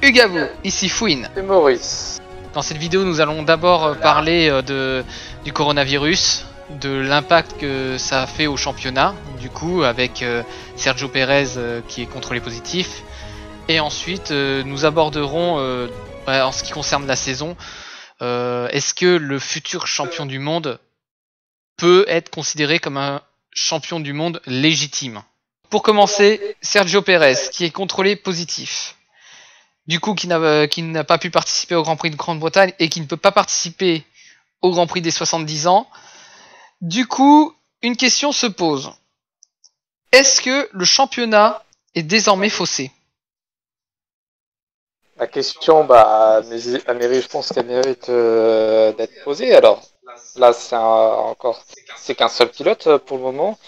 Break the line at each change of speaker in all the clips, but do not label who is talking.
Hugues à vous, ici Fouine.
Et Maurice.
Dans cette vidéo, nous allons d'abord parler du coronavirus, de l'impact que ça a fait au championnat, du coup, avec Sergio Pérez qui est contrôlé positif. Et ensuite, nous aborderons, en ce qui concerne la saison, est-ce que le futur champion du monde peut être considéré comme un champion du monde légitime? Pour commencer, Sergio Pérez, qui est contrôlé positif. Du coup, qui n'a pas pu participer au Grand Prix de Grande-Bretagne et qui ne peut pas participer au Grand Prix des 70 ans. Du coup, une question se pose. Est-ce que le championnat est désormais faussé?
La question, je pense qu'elle mérite d'être posée. Alors, là, c'est qu'un seul pilote pour le moment.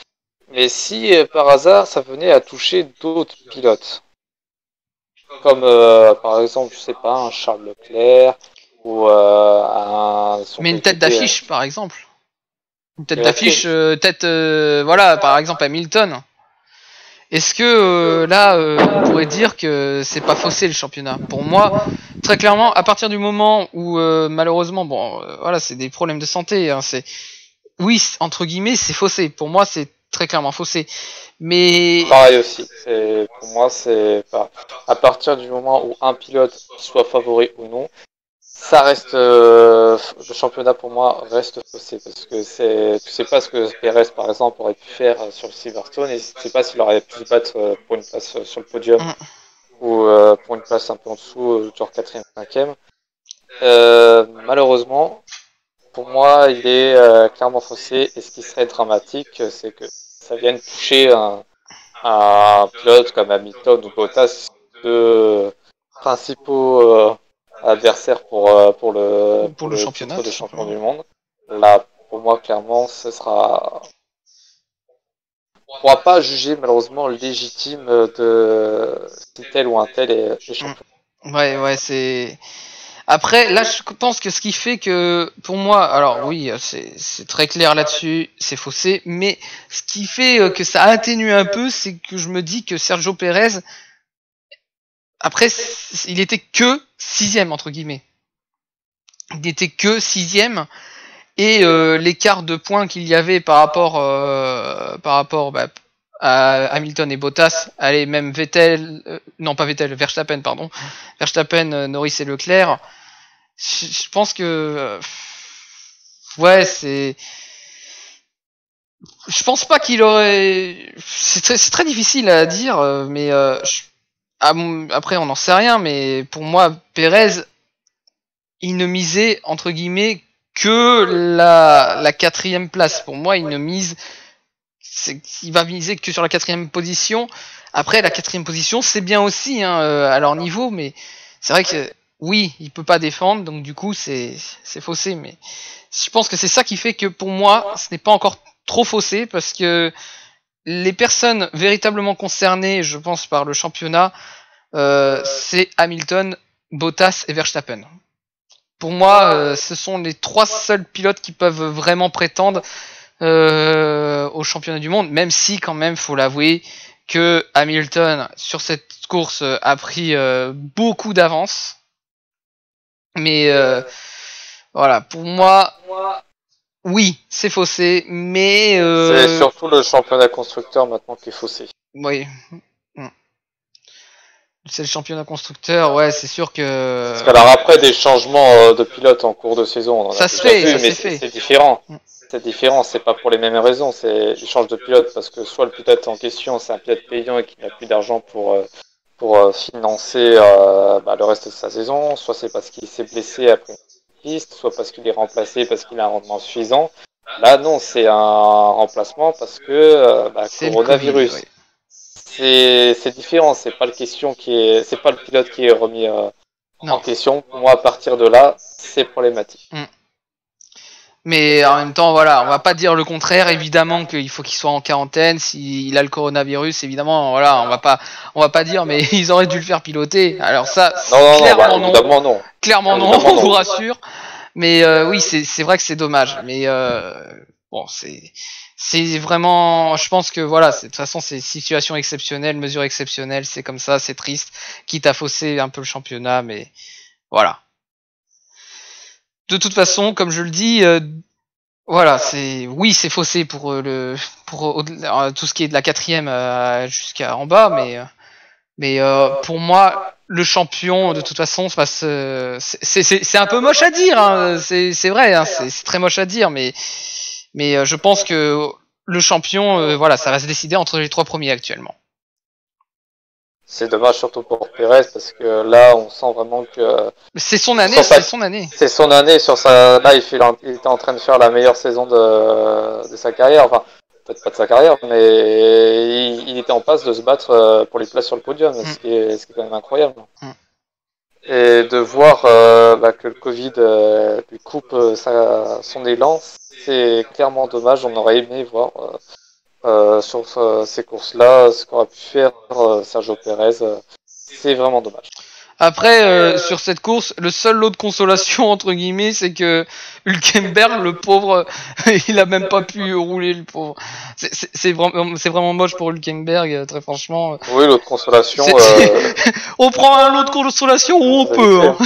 Mais si par hasard, ça venait à toucher d'autres pilotes, comme par exemple, je sais pas, un Charles Leclerc ou
Mais une tête d'affiche, par exemple. Une tête d'affiche, voilà, par exemple Hamilton. Est-ce que là, on pourrait dire que c'est pas faussé le championnat? Pour moi, très clairement, à partir du moment où malheureusement, voilà, c'est des problèmes de santé. Hein, oui, entre guillemets, c'est faussé. Pour moi, c'est très clairement faussé. Mais
pareil aussi. Pour moi, c'est pas. À partir du moment où un pilote soit favori ou non, ça reste le championnat pour moi reste faussé parce que tu sais pas ce que Pérez par exemple aurait pu faire sur le Silverstone et tu sais pas s'il aurait pu se battre pour une place sur le podium ou pour une place un peu en dessous, genre 4ème, 5ème. Malheureusement, pour moi, il est clairement faussé et ce qui serait dramatique, c'est que ça vienne toucher un pilote comme Hamilton ou Bottas, deux principaux adversaire pour le
championnat
titre de champion du monde. Là, pour moi, clairement, ce sera. On ne pourra pas juger malheureusement légitime de si tel ou un tel est champion.
Ouais, c'est. Après, là, je pense que ce qui fait que, pour moi, alors oui, c'est très clair là-dessus, c'est faussé, mais ce qui fait que ça atténue un peu, c'est que je me dis que Sergio Pérez, après, il était que 6ème, entre guillemets. Il n'était que 6ème, et l'écart de points qu'il y avait par rapport à Hamilton et Bottas, allez, même Vettel, non pas Vettel, Verstappen, pardon, Verstappen, Norris et Leclerc, je pense que ouais, c'est, je pense pas qu'il aurait, c'est très difficile à dire, mais après on n'en sait rien, mais pour moi Pérez, il ne misait entre guillemets que la 4ème place. Pour moi, il va miser que sur la 4ème position. Après, la 4ème position, c'est bien aussi hein, à leur niveau, mais c'est vrai que oui, il peut pas défendre, donc du coup, c'est faussé. Mais je pense que c'est ça qui fait que pour moi, ce n'est pas encore trop faussé, parce que les personnes véritablement concernées, je pense, par le championnat, c'est Hamilton, Bottas et Verstappen. Pour moi, ce sont les 3 seuls pilotes qui peuvent vraiment prétendre au championnat du monde, même si quand même, faut l'avouer, que Hamilton, sur cette course, a pris beaucoup d'avance. Mais voilà, pour moi, oui, c'est faussé, mais...
C'est surtout le championnat constructeur maintenant qui est faussé.
Oui. C'est le championnat constructeur, ouais, c'est sûr que...
Parce qu'alors après des changements de pilote en cours de saison, on en
ça
a
se
déjà
fait,
vu, mais c'est différent. C'est différent, c'est pas pour les mêmes raisons, c'est ils changent de pilote parce que soit le pilote en question c'est un pilote payant et qui n'a plus d'argent pour financer le reste de sa saison, soit c'est parce qu'il s'est blessé après une piste, soit parce qu'il est remplacé parce qu'il a un rendement suffisant. Là non, c'est un remplacement parce que coronavirus.
COVID, oui.
C'est différent, c'est pas le pilote qui est remis en question. Pour moi, à partir de là, c'est problématique.
Mais en même temps, voilà, on va pas dire le contraire. Évidemment qu'il faut qu'il soit en quarantaine. S'il a le coronavirus, évidemment, voilà, on va pas dire, mais ils auraient dû le faire piloter. Alors ça, clairement non. Clairement non, on vous rassure. Mais oui, c'est vrai que c'est dommage. Mais bon, c'est vraiment, je pense que voilà, de toute façon c'est situation exceptionnelle, mesure exceptionnelle, c'est comme ça, c'est triste, quitte à fausser un peu le championnat, mais voilà. De toute façon, comme je le dis, voilà, c'est faussé pour tout ce qui est de la quatrième jusqu'à en bas, mais pour moi le champion de toute façon c'est un peu moche à dire, hein, c'est vrai, hein, c'est très moche à dire, mais je pense que le champion, voilà, ça va se décider entre les trois premiers actuellement.
C'est dommage surtout pour Pérez parce que là, on sent vraiment que
C'est son année, c'est son année.
C'est son année sur sa. Là, il était en train de faire la meilleure saison de sa carrière. Enfin, peut-être pas de sa carrière, mais il était en passe de se battre pour les places sur le podium, ce qui est quand même incroyable. Et de voir que le Covid lui coupe son élan, c'est clairement dommage. On aurait aimé voir sur ces courses-là ce qu'aurait pu faire Sergio Pérez. C'est vraiment dommage.
Après, sur cette course, le seul lot de consolation, entre guillemets, c'est que Hülkenberg, le pauvre, il a même pas pu rouler, le pauvre. C'est vraiment moche pour Hülkenberg, très franchement.
Oui, l'autre consolation.
On prend un lot de consolation où on peut. Hein.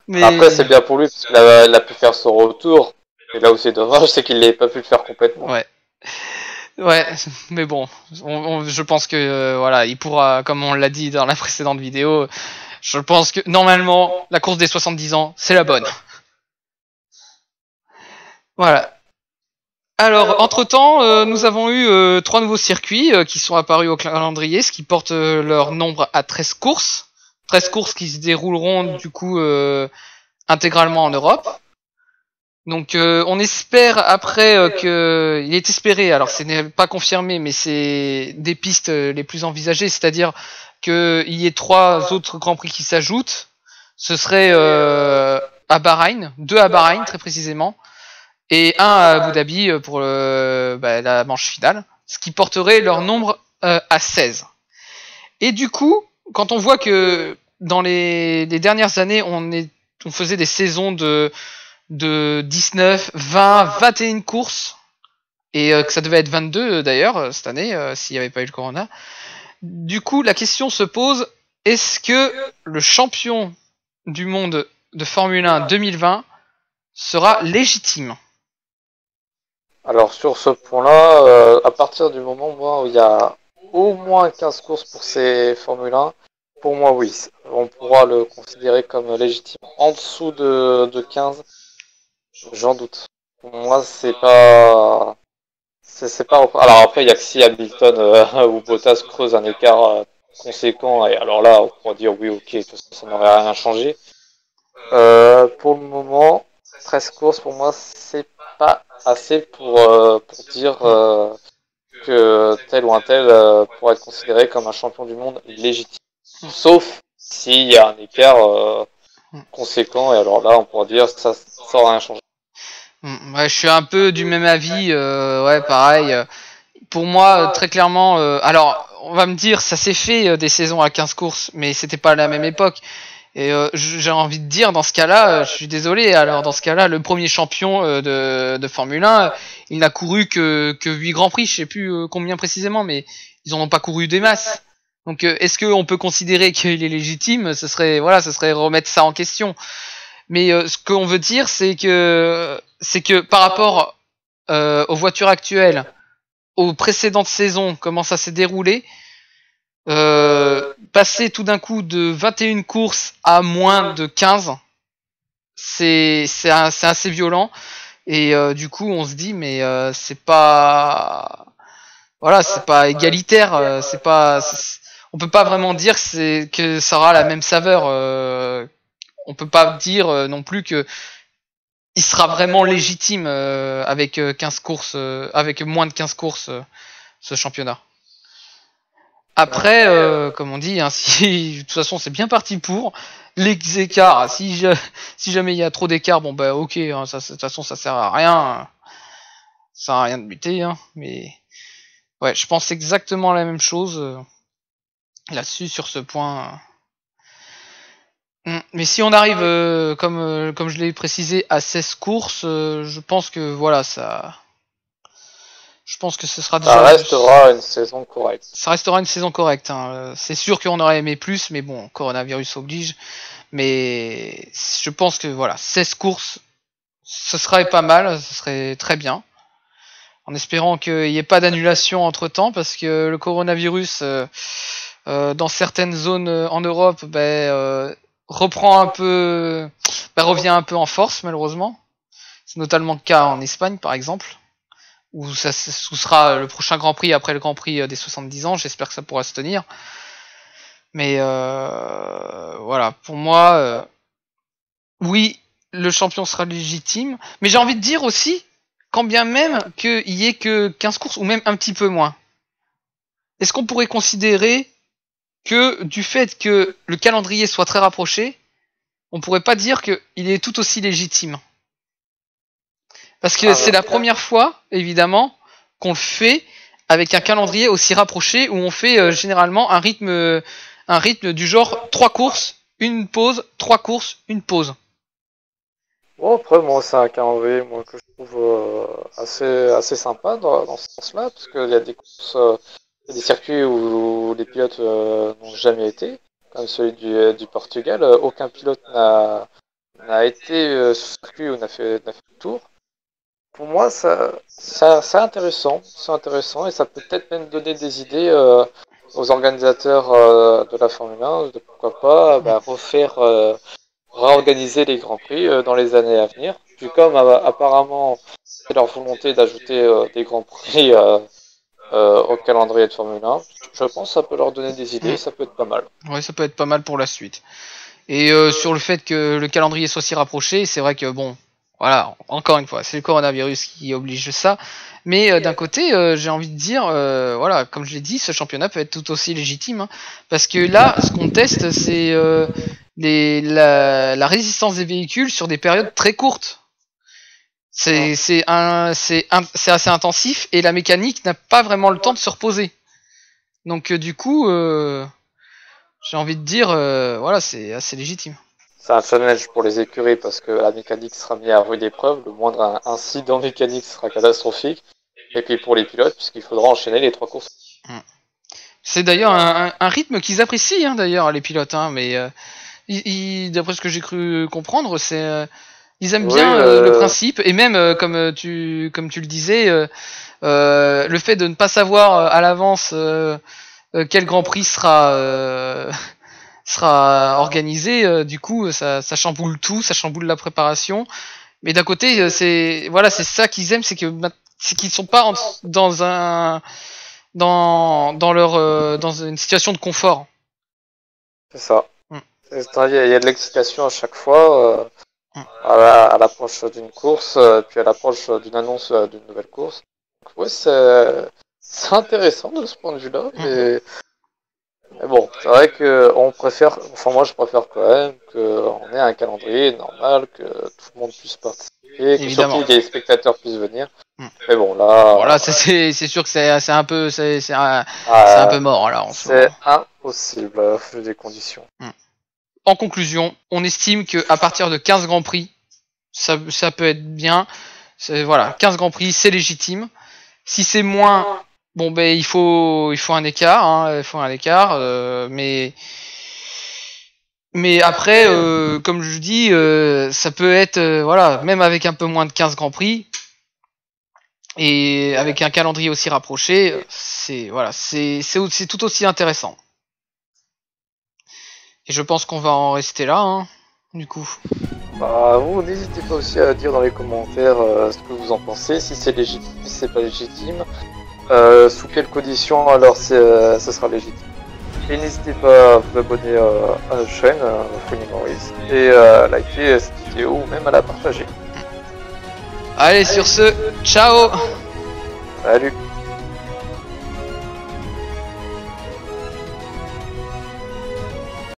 Mais... Après, c'est bien pour lui, parce qu'il a pu faire son retour. Et là où c'est dommage, c'est qu'il n'ait pas pu le faire complètement.
Ouais, mais bon, je pense que voilà, il pourra, comme on l'a dit dans la précédente vidéo, je pense que normalement, la course des 70 ans, c'est la bonne. Voilà. Alors, entre-temps, nous avons eu 3 nouveaux circuits qui sont apparus au calendrier, ce qui porte leur nombre à 13 courses. 13 courses qui se dérouleront du coup intégralement en Europe. Donc on espère après que il est espéré, alors ce n'est pas confirmé, mais c'est des pistes les plus envisagées, c'est-à-dire qu'il y ait 3 autres grands prix qui s'ajoutent. Ce serait à Bahreïn, 2 à Bahreïn très précisément, et 1 à Abu Dhabi pour la manche finale, ce qui porterait leur nombre à 16. Et du coup, quand on voit que dans les dernières années on faisait des saisons de 19, 20, 21 courses, et que ça devait être 22 d'ailleurs cette année, s'il n'y avait pas eu le corona. Du coup, la question se pose, est-ce que le champion du monde de Formule 1 2020 sera légitime?
Alors sur ce point-là, à partir du moment où il y a au moins 15 courses pour ces Formule 1, pour moi oui, on pourra le considérer comme légitime. En dessous de 15, j'en doute. Pour moi, c'est pas. C'est pas. Alors après, il y a que si Hamilton ou Bottas creuse un écart conséquent, et alors là, on pourra dire oui, ok, ça n'aurait rien changé. Pour le moment, 13 courses, pour moi, c'est pas assez pour dire que tel ou un tel pourrait être considéré comme un champion du monde légitime. Sauf s'il y a un écart conséquent, et alors là, on pourra dire que ça n'aura rien changé.
Ouais, je suis un peu du même avis, ouais, pareil. Pour moi, très clairement, alors, on va me dire, ça s'est fait des saisons à 15 courses, mais c'était pas à la même époque. Et j'ai envie de dire, dans ce cas-là, je suis désolé, alors dans ce cas-là, le premier champion de Formule 1, il n'a couru que 8 Grands Prix, je sais plus combien précisément, mais ils en ont pas couru des masses. Donc est-ce qu'on peut considérer qu'il est légitime? Ce serait remettre ça en question. Mais ce qu'on veut dire, c'est que par rapport aux voitures actuelles, aux précédentes saisons, comment ça s'est déroulé, passer tout d'un coup de 21 courses à moins de 15, c'est assez violent. Et du coup, on se dit, mais c'est pas, voilà, c'est pas égalitaire. On peut pas vraiment dire que ça aura la même saveur. On peut pas dire non plus que il sera vraiment légitime avec 15 courses, avec moins de 15 courses, ce championnat. Après, comme on dit, hein, si, de toute façon c'est bien parti pour les écarts. Si jamais il y a trop d'écarts, bon bah ok, hein, de toute façon ça sert à rien. Ça sert à rien de lutter, hein, mais ouais, je pense exactement la même chose là-dessus sur ce point. Mais si on arrive, comme je l'ai précisé, à 16 courses, je pense que voilà, ça Je pense que ce sera
Ça
déjà...
restera une saison correcte.
Ça restera une saison correcte. Hein. C'est sûr qu'on aurait aimé plus, mais bon, coronavirus oblige. Mais je pense que voilà, 16 courses, ce serait pas mal, ce serait très bien. En espérant qu'il n'y ait pas d'annulation entre temps, parce que le coronavirus, dans certaines zones en Europe, reprend un peu, revient un peu en force malheureusement. C'est notamment le cas en Espagne par exemple, où ça sera le prochain Grand Prix après le Grand Prix des 70 ans. J'espère que ça pourra se tenir. Mais voilà, pour moi, oui, le champion sera légitime. Mais j'ai envie de dire aussi, quand bien même qu'il y ait que 15 courses, ou même un petit peu moins, est-ce qu'on pourrait considérer que du fait que le calendrier soit très rapproché, on pourrait pas dire qu'il est tout aussi légitime? Parce que c'est la première fois, évidemment, qu'on le fait avec un calendrier aussi rapproché, où on fait généralement un rythme du genre 3 courses, une pause, 3 courses, une pause.
Bon, après, moi, c'est un calendrier moi, que je trouve assez sympa dans ce sens-là, parce qu'il y a des courses, des circuits où les pilotes n'ont jamais été, comme celui du Portugal. Aucun pilote n'a été sur ce circuit ou n'a fait le tour. Pour moi, c'est intéressant, et ça peut peut-être même donner des idées aux organisateurs de la Formule 1, de pourquoi pas réorganiser les Grands Prix dans les années à venir. Puis comme apparemment c'est leur volonté d'ajouter des Grands Prix au calendrier de Formule 1, je pense que ça peut leur donner des idées, ça peut être pas mal.
Ouais, ça peut être pas mal pour la suite. Et sur le fait que le calendrier soit si rapproché, c'est vrai que bon, voilà, encore une fois, c'est le coronavirus qui oblige ça. Mais d'un côté, j'ai envie de dire, voilà, comme je l'ai dit, ce championnat peut être tout aussi légitime, hein, parce que là, ce qu'on teste, c'est la résistance des véhicules sur des périodes très courtes. C'est assez intensif et la mécanique n'a pas vraiment le temps de se reposer. Donc du coup, j'ai envie de dire, voilà, c'est assez légitime.
C'est un challenge pour les écuries parce que la mécanique sera mise à rude épreuve, le moindre incident mécanique sera catastrophique. Et puis pour les pilotes, puisqu'il faudra enchaîner les 3 courses.
C'est d'ailleurs un rythme qu'ils apprécient, hein, d'ailleurs, les pilotes. Hein, mais d'après ce que j'ai cru comprendre, c'est ils aiment bien le principe. Et même, comme tu le disais, le fait de ne pas savoir à l'avance quel Grand Prix sera organisé, du coup, ça chamboule tout, ça chamboule la préparation. Mais d'un côté, c'est ça qu'ils aiment, c'est qu'ils sont pas dans une situation de confort.
C'est ça. Il y a de l'excitation à chaque fois, à l'approche d'une course, puis à l'approche d'une annonce d'une nouvelle course. Donc, ouais, c'est intéressant de ce point de vue-là, mais bon, c'est vrai que moi je préfère quand même qu'on ait un calendrier normal, que tout le monde puisse participer, que surtout que les spectateurs puissent venir. Mais bon, là.
Voilà, c'est sûr que c'est un peu, c'est un peu mort là.
C'est impossible vu les conditions.
En conclusion, on estime que à partir de 15 Grands Prix, ça peut être bien. Voilà, 15 Grands Prix, c'est légitime. Si c'est moins, bon il faut un écart, hein, mais après, comme je dis, ça peut être, voilà, même avec un peu moins de 15 Grands Prix. Et avec un calendrier aussi rapproché, c'est tout aussi intéressant. Et je pense qu'on va en rester là, hein, du coup.
Vous n'hésitez pas aussi à dire dans les commentaires ce que vous en pensez, si c'est légitime, si c'est pas légitime, sous quelles conditions alors ce sera légitime. Et n'hésitez pas à vous abonner à notre chaîne, Funny Maurice, et à liker cette vidéo ou même à la partager.
Allez, sur ce, ciao!
Salut!